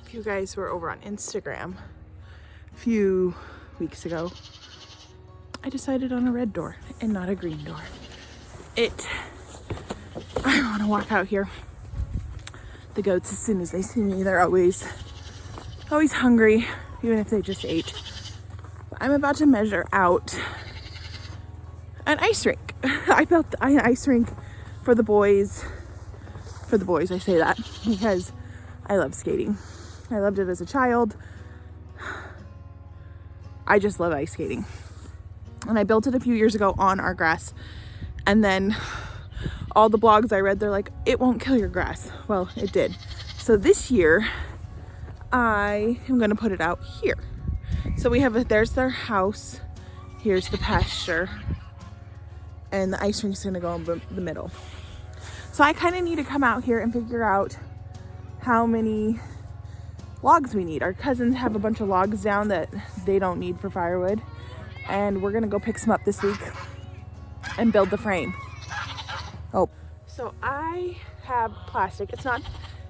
If you guys were over on Instagram a few weeks ago, I decided on a red door and not a green door. I want to walk out here. The goats, as soon as they see me, they're always hungry, even if they just ate. I'm about to measure out an ice rink. I built an ice rink for the boys. For the boys, I say that because I love skating. I loved it as a child. I just love ice skating. And I built it a few years ago on our grass. And then all the blogs I read, they're like, it won't kill your grass. Well, it did. So this year, I am gonna put it out here. So we have there's their house. Here's the pasture. And the ice rink's gonna go in the middle. So I kind of need to come out here and figure out how many logs we need. Our cousins have a bunch of logs down that they don't need for firewood. And we're gonna go pick some up this week and build the frame. Oh, so I have plastic.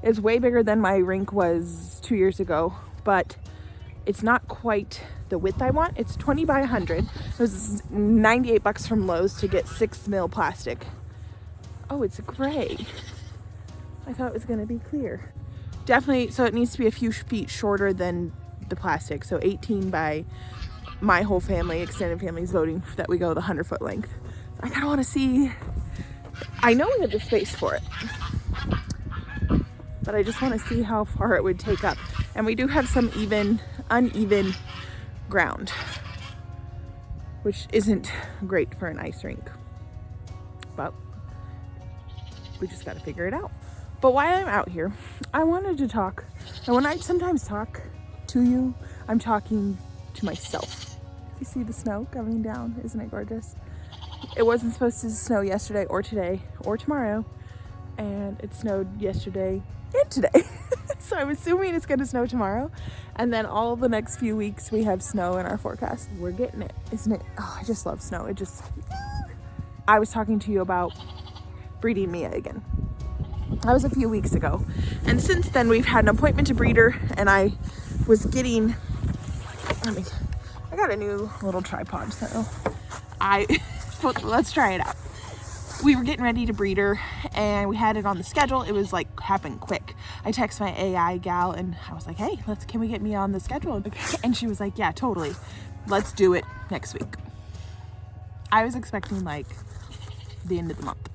It's way bigger than my rink was 2 years ago, but it's not quite the width I want. It's 20 by 100. It was $98 from Lowe's to get 6 mil plastic. Oh, it's gray. I thought it was gonna be clear. Definitely, so it needs to be a few feet shorter than the plastic. So 18 by my whole family, extended family's voting that we go the 100-foot length. I kind of want to see, I know we have the space for it, but I just want to see how far it would take up. And we do have some uneven ground, which isn't great for an ice rink, but we just got to figure it out. But while I'm out here, I wanted to talk, and when I sometimes talk to you, I'm talking to myself. You see the snow coming down? Isn't it gorgeous? It wasn't supposed to snow yesterday or today or tomorrow, and it snowed yesterday and today. So I'm assuming it's gonna snow tomorrow, and then all the next few weeks we have snow in our forecast. We're getting it, isn't it? Oh, I just love snow. I was talking to you about breeding Mia again. That was a few weeks ago, and since then we've had an appointment to breed her, and I was getting, I got a new little tripod, so let's try it out. We were getting ready to breed her, and we had it on the schedule. It was like happened quick. I texted my AI gal, and I was like, hey, can we get Mia on the schedule? And she was like, yeah, totally. Let's do it next week. I was expecting like the end of the month.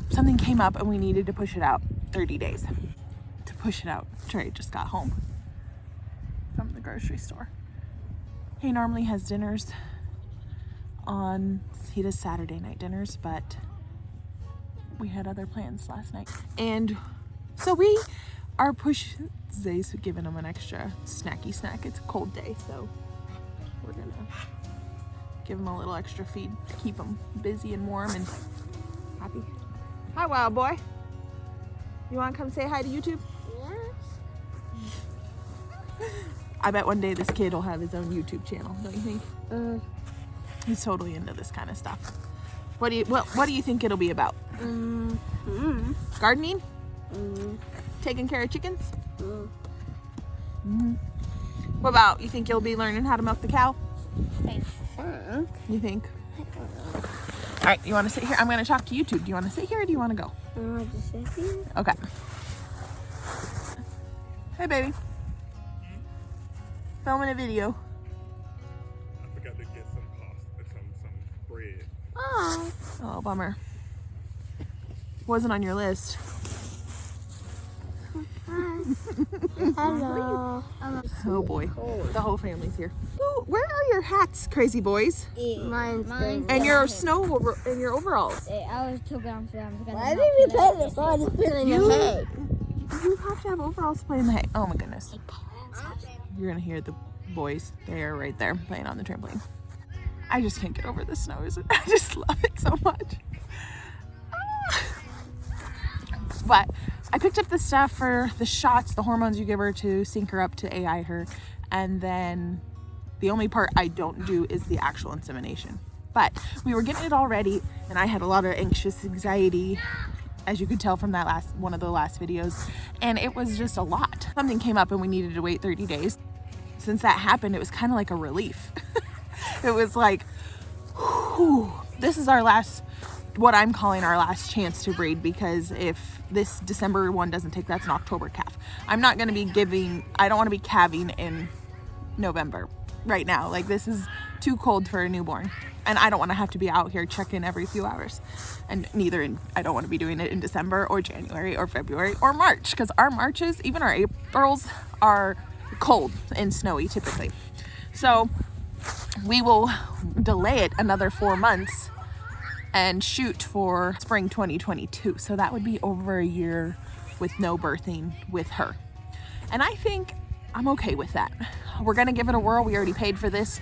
Something came up and we needed to push it out 30 days. To push it out, Trey just got home from the grocery store. He normally has dinners he does Saturday night dinners, but we had other plans last night. And so we are Zay's giving him an extra snacky snack. It's a cold day, so we're gonna give him a little extra feed to keep him busy and warm and happy. Hi, wild boy. You want to come say hi to YouTube? Yes. I bet one day this kid will have his own YouTube channel, don't you think? He's totally into this kind of stuff. What do you think it'll be about? Gardening? Taking care of chickens? What about, you think you'll be learning how to milk the cow? You think? All right, you want to sit here? I'm going to talk to YouTube. Do you want to sit here or do you want to go? I want to sit here. Okay. Hey, baby. Filming a video. I forgot to get some pasta, some bread. Oh, bummer. Wasn't on your list. Hello. Oh boy, the whole family's here. Ooh, where are your hats, crazy boys? Mine's And your and your overalls. I was too bad. Why did we play this ball just feeling the hay? You have to have overalls to play in the hay. Oh my goodness. You're gonna hear the boys. They are right there playing on the trampoline. I just can't get over the snow. I just love it so much. But I picked up the stuff for the shots, the hormones you give her to sync her up to AI her. And then the only part I don't do is the actual insemination. But we were getting it all ready, and I had a lot of anxiety as you could tell from that one of the last videos, and it was just a lot. Something came up and we needed to wait 30 days. Since that happened, it was kind of like a relief. It was like, whew, this is our last, what I'm calling our last chance to breed, because if this December one doesn't take, that's an October calf. I'm not going to be I don't want to be calving in November right now. Like, this is too cold for a newborn, and I don't want to have to be out here checking every few hours, and I don't want to be doing it in December or January or February or March, because our Marches, even our Aprils, are cold and snowy typically. So we will delay it another 4 months and shoot for spring 2022. So that would be over a year with no birthing with her. And I think I'm okay with that. We're gonna give it a whirl. We already paid for this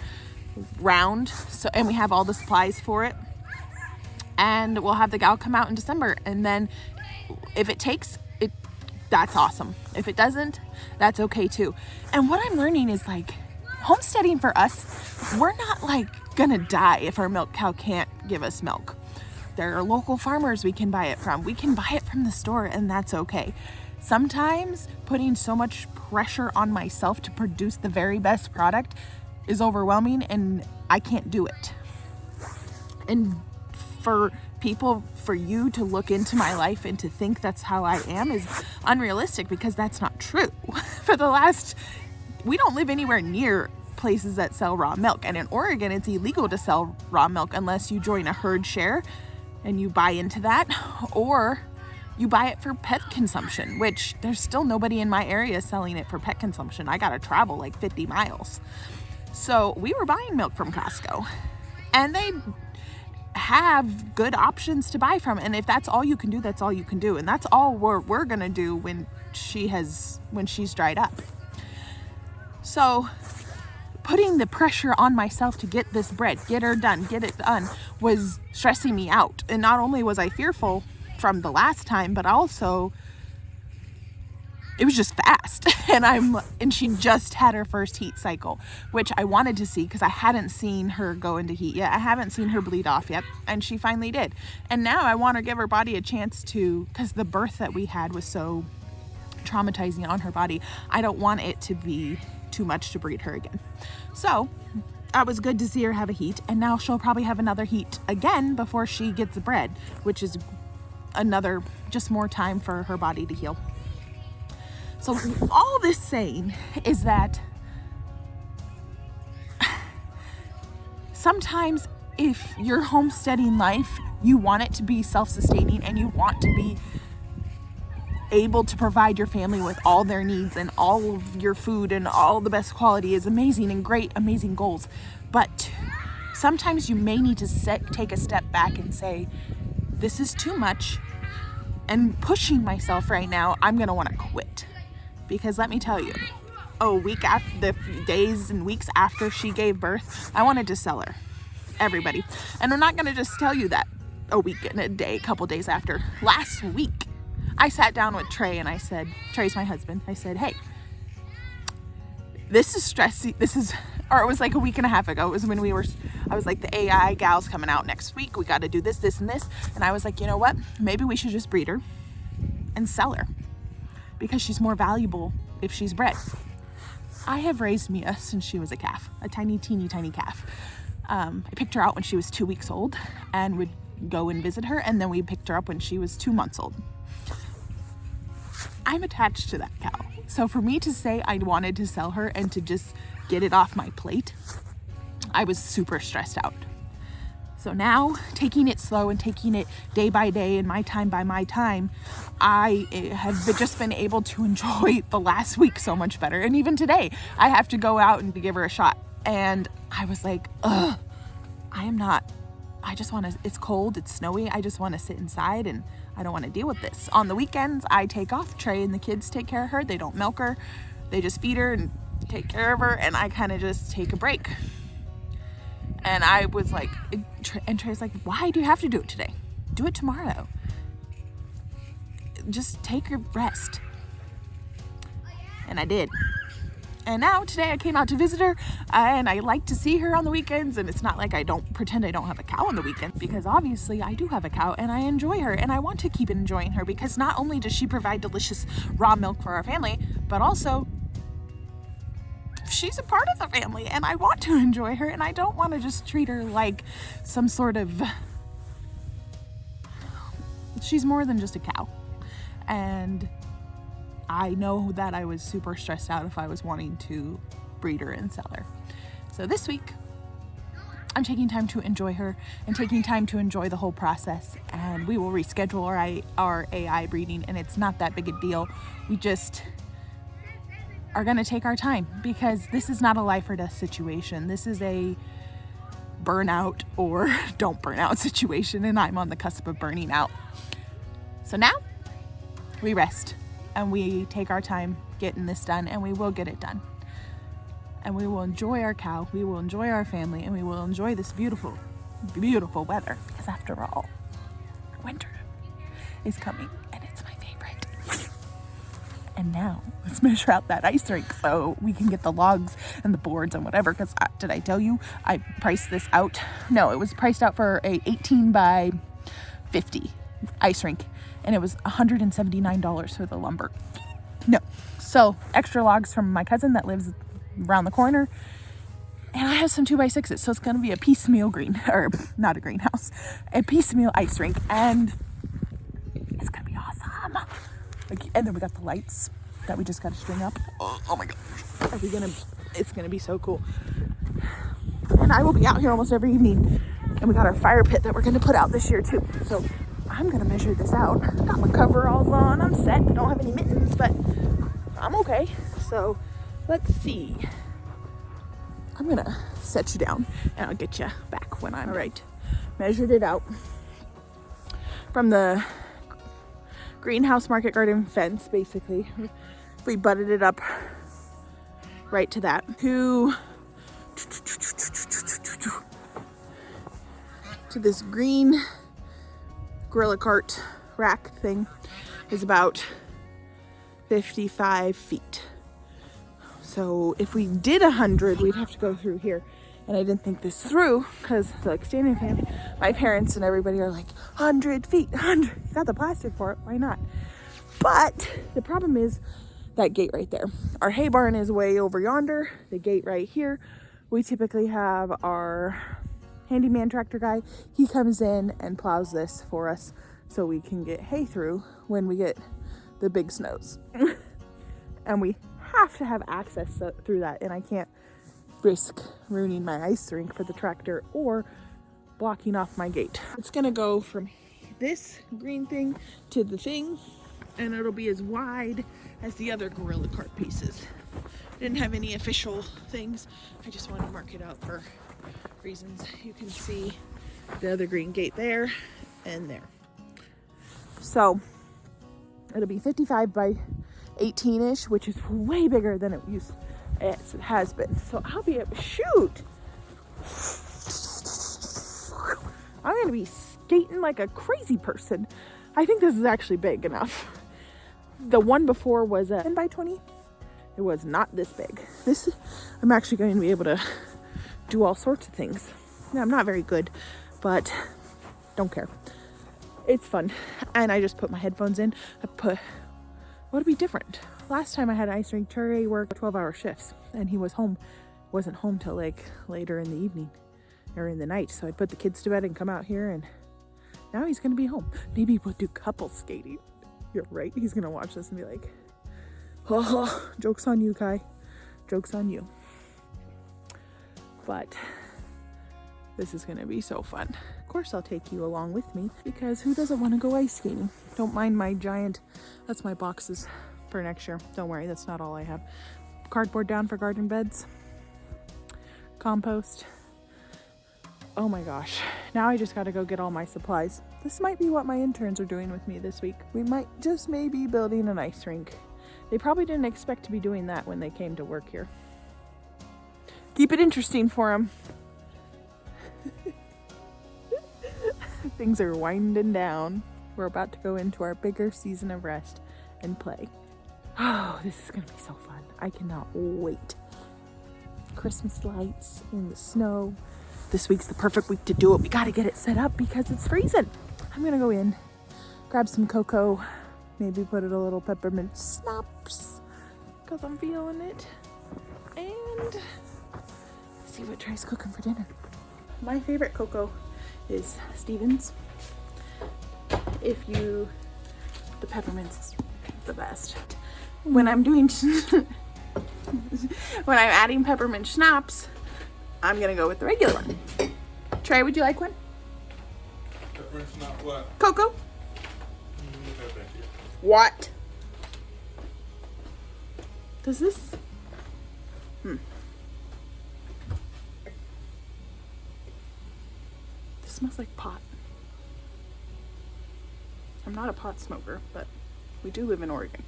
round, and we have all the supplies for it. And we'll have the gal come out in December. And then if it takes it, that's awesome. If it doesn't, that's okay too. And what I'm learning is, like, homesteading for us, we're not like gonna die if our milk cow can't give us milk. There are local farmers we can buy it from. We can buy it from the store, and that's okay. Sometimes putting so much pressure on myself to produce the very best product is overwhelming, and I can't do it. And for you to look into my life and to think that's how I am is unrealistic, because that's not true. We don't live anywhere near places that sell raw milk, and in Oregon it's illegal to sell raw milk unless you join a herd share and you buy into that, or you buy it for pet consumption, which there's still nobody in my area selling it for pet consumption. I gotta travel like 50 miles. So we were buying milk from Costco, and they have good options to buy from. And if that's all you can do, that's all you can do. And that's all we're gonna do when she's dried up. So putting the pressure on myself to get this bred, get it done, was stressing me out. And not only was I fearful from the last time, but also it was just fast. And she just had her first heat cycle, which I wanted to see because I hadn't seen her go into heat yet. I haven't seen her bleed off yet, and she finally did. And now I want to give her body a chance to, because the birth that we had was so traumatizing on her body. I don't want it to be too much to breed her again. So that was good to see her have a heat, and now she'll probably have another heat again before she gets bred, which is just more time for her body to heal. So all this saying is that sometimes if you're homesteading life, you want it to be self-sustaining, and you want to be able to provide your family with all their needs, and all of your food and all the best quality is amazing and great, amazing goals. But sometimes you may need to take a step back and say, this is too much, and pushing myself right now, I'm gonna want to quit. Because let me tell you, the days and weeks after she gave birth, I wanted to sell her. Everybody. And I'm not gonna just tell you that a week and a day, a couple days after. Last week, I sat down with Trey and I said, Trey's my husband, I said, hey, this is stressy. It was like a week and a half ago. It was when I was like, the AI gal's coming out next week. We got to do this, this, and this. And I was like, you know what? Maybe we should just breed her and sell her, because she's more valuable if she's bred. I have raised Mia since she was a calf, a tiny, teeny, tiny calf. I picked her out when she was 2 weeks old and would go and visit her. And then we picked her up when she was 2 months old. I'm attached to that cow. So for me to say I wanted to sell her and to just get it off my plate, I was super stressed out. So now, taking it slow and taking it day by day and my time by my time, I have just been able to enjoy the last week so much better. And even today, I have to go out and give her a shot. And I was like, it's cold, it's snowy, I just want to sit inside, and I don't want to deal with this. On the weekends, I take off. Trey and the kids take care of her. They don't milk her. They just feed her and take care of her, and I kind of just take a break. And I was like, and Trey's like, why do you have to do it today? Do it tomorrow. Just take your rest. And I did. And now today I came out to visit her, and I like to see her on the weekends, and it's not like I don't pretend I don't have a cow on the weekend, because obviously I do have a cow and I enjoy her, and I want to keep enjoying her because not only does she provide delicious raw milk for our family, but also she's a part of the family and I want to enjoy her, and I don't want to just treat her like some sort of, she's more than just a cow. And I know that I was super stressed out if I was wanting to breed her and sell her. So this week, I'm taking time to enjoy her and taking time to enjoy the whole process. And we will reschedule our AI breeding, and it's not that big a deal. We just are gonna take our time because this is not a life or death situation. This is a burnout or don't burn out situation, and I'm on the cusp of burning out. So now we rest. And we take our time getting this done, and we will get it done. And we will enjoy our cow, we will enjoy our family, and we will enjoy this beautiful, beautiful weather. Because after all, winter is coming, and it's my favorite. And now, let's measure out that ice rink so we can get the logs and the boards and whatever. Because did I tell you, I priced this out? No, it was priced out for a 18 by 50 ice rink. And it was $179 for the lumber. No. So extra logs from my cousin that lives around the corner. And I have some 2x6s. So it's going to be a piecemeal not a greenhouse, a piecemeal ice rink. And it's going to be awesome. And then we got the lights that we just got to string up. Oh my God. It's going to be so cool. And I will be out here almost every evening. And we got our fire pit that we're going to put out this year too. So I'm gonna measure this out. Got my coveralls on, I'm set. I don't have any mittens, but I'm okay. So let's see. I'm gonna set you down and I'll get you back when I'm right. Measured it out from the greenhouse market garden fence, basically. We butted it up right to that. To this green gorilla cart rack thing is about 55 feet. So if we did 100, we'd have to go through here. And I didn't think this through because the extended family, my parents and everybody are like, 100 feet, 100. You got the plastic for it, why not? But the problem is that gate right there. Our hay barn is way over yonder, the gate right here. We typically have our handyman tractor guy, he comes in and plows this for us so we can get hay through when we get the big snows. And we have to have access through that, and I can't risk ruining my ice rink for the tractor or blocking off my gate. It's gonna go from this green thing to the thing, and it'll be as wide as the other gorilla cart pieces. Didn't have any official things, I just wanted to mark it out for reasons. You can see the other green gate there and there. So it'll be 55 by 18-ish, which is way bigger than it has been. So I'll be able to shoot. I'm gonna be skating like a crazy person. I think this is actually big enough. The one before was a 10 by 20. It was not this big. This, I'm actually going to be able to do all sorts of things. Yeah, I'm not very good, but don't care. It's fun. And I just put my headphones in. What'd be different? Last time I had an ice rink, Trey worked 12-hour shifts, and he wasn't home till like later in the evening or in the night. So I'd put the kids to bed and come out here, and now he's gonna be home. Maybe we'll do couple skating. You're right. He's gonna watch this and be like, oh, joke's on you, Kai. Joke's on you. But this is gonna be so fun. Of course I'll take you along with me, because who doesn't want to go ice skating? Don't mind my giant, that's my boxes for next year. Don't worry, that's not all I have. Cardboard down for garden beds. Compost. Oh my gosh. Now I just gotta go get all my supplies. This might be what my interns are doing with me this week. We might just maybe building an ice rink. They probably didn't expect to be doing that when they came to work here. Keep it interesting for them. Things are winding down. We're about to go into our bigger season of rest and play. Oh, this is gonna be so fun. I cannot wait. Christmas lights in the snow. This week's the perfect week to do it. We gotta get it set up because it's freezing. I'm gonna go in, grab some cocoa, maybe put in a little peppermint schnapps because I'm feeling it, and see what Trey's cooking for dinner. My favorite cocoa is Stevens. The peppermint's the best. When I'm doing, when I'm adding peppermint schnapps, I'm gonna go with the regular one. Trey, would you like one? Peppermint schnapps what? Cocoa? No, thank you. What? Does this? This smells like pot. I'm not a pot smoker, but we do live in Oregon.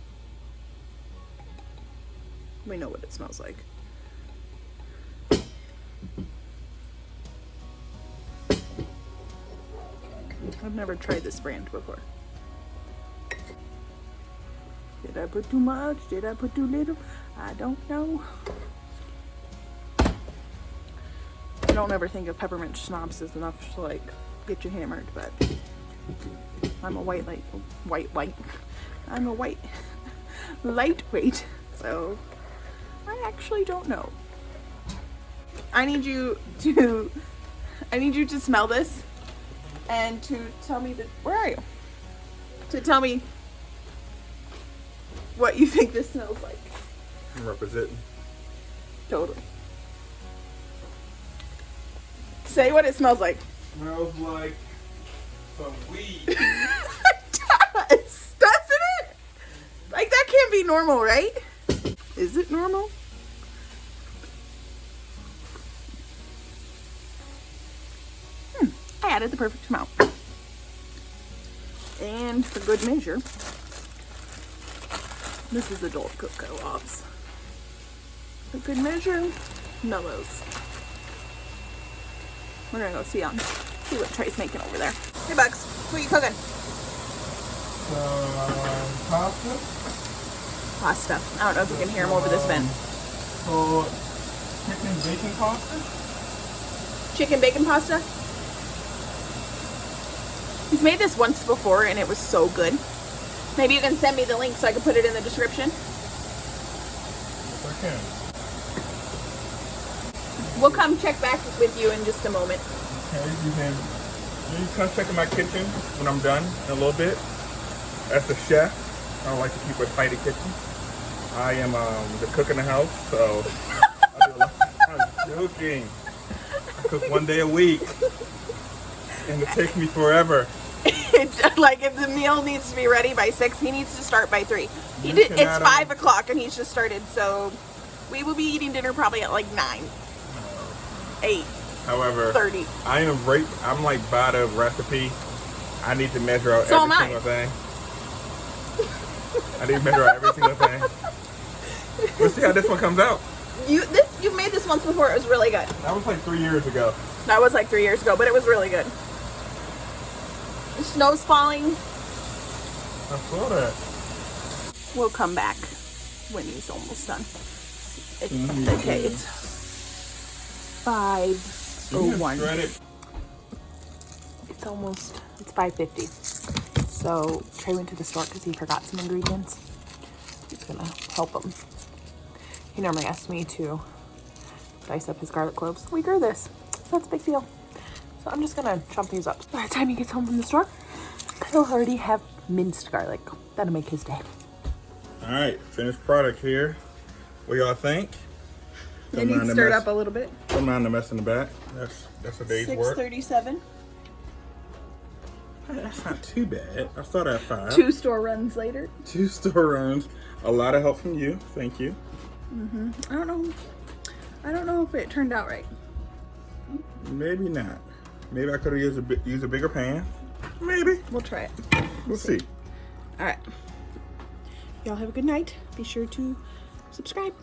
We know what it smells like. I've never tried this brand before. Did I put too much? Did I put too little? I don't know. I don't ever think of peppermint schnapps as enough to like get you hammered, but I'm a I'm a white lightweight, so I actually don't know. I need you to smell this and to tell me where are you? To tell me what you think this smells like. I'm representing. Totally. Say what it smells like. Smells like some weed. It does, doesn't it? Like that can't be normal, right? Is it normal? I added the perfect amount. And for good measure, this is adult cocoa, obs. For good measure, mellows. We're gonna go see what Trey's making over there. Hey Bugs, what are you cooking? Pasta. Pasta. I don't know if you can hear him over this vent. So, chicken bacon pasta? Chicken bacon pasta? He's made this once before and it was so good. Maybe you can send me the link so I can put it in the description. Yes, I can. We'll come check back with you in just a moment. Okay, you come check in my kitchen when I'm done in a little bit. As a chef, I like to keep a tidy kitchen. I am the cook in the house, so I'm joking. I cook one day a week, and it takes me forever. It's like if the meal needs to be ready by 6, he needs to start by 3. It's 5 o'clock and he's just started, so we will be eating dinner probably at like 9, 8. However, 30. I'm like by the recipe. I need to measure out So every single thing. I need to measure out every single thing. We'll see how this one comes out. You've made this once before. It was really good. That was like 3 years ago. That was like 3 years ago, but it was really good. The snow's falling. I saw that. We'll come back when he's almost done. Okay, it's 5:01. It's 5:50. So Trey went to the store because he forgot some ingredients. He's gonna help him. He normally asks me to dice up his garlic cloves. We grew this, so that's a big deal. So I'm just gonna chop these up. By the time he gets home from the store, he'll already have minced garlic. That'll make his day. All right, finished product here. What y'all think? It needs stirred up a little bit. Don't mind the mess in the back. That's a day's work. 6:37. That's not too bad. I started at 5. 2 store runs later. 2 store runs. A lot of help from you. Thank you. I don't know if it turned out right. Maybe not. Maybe I could have used a bigger pan. Maybe. We'll try it. We'll see. All right. Y'all have a good night. Be sure to subscribe.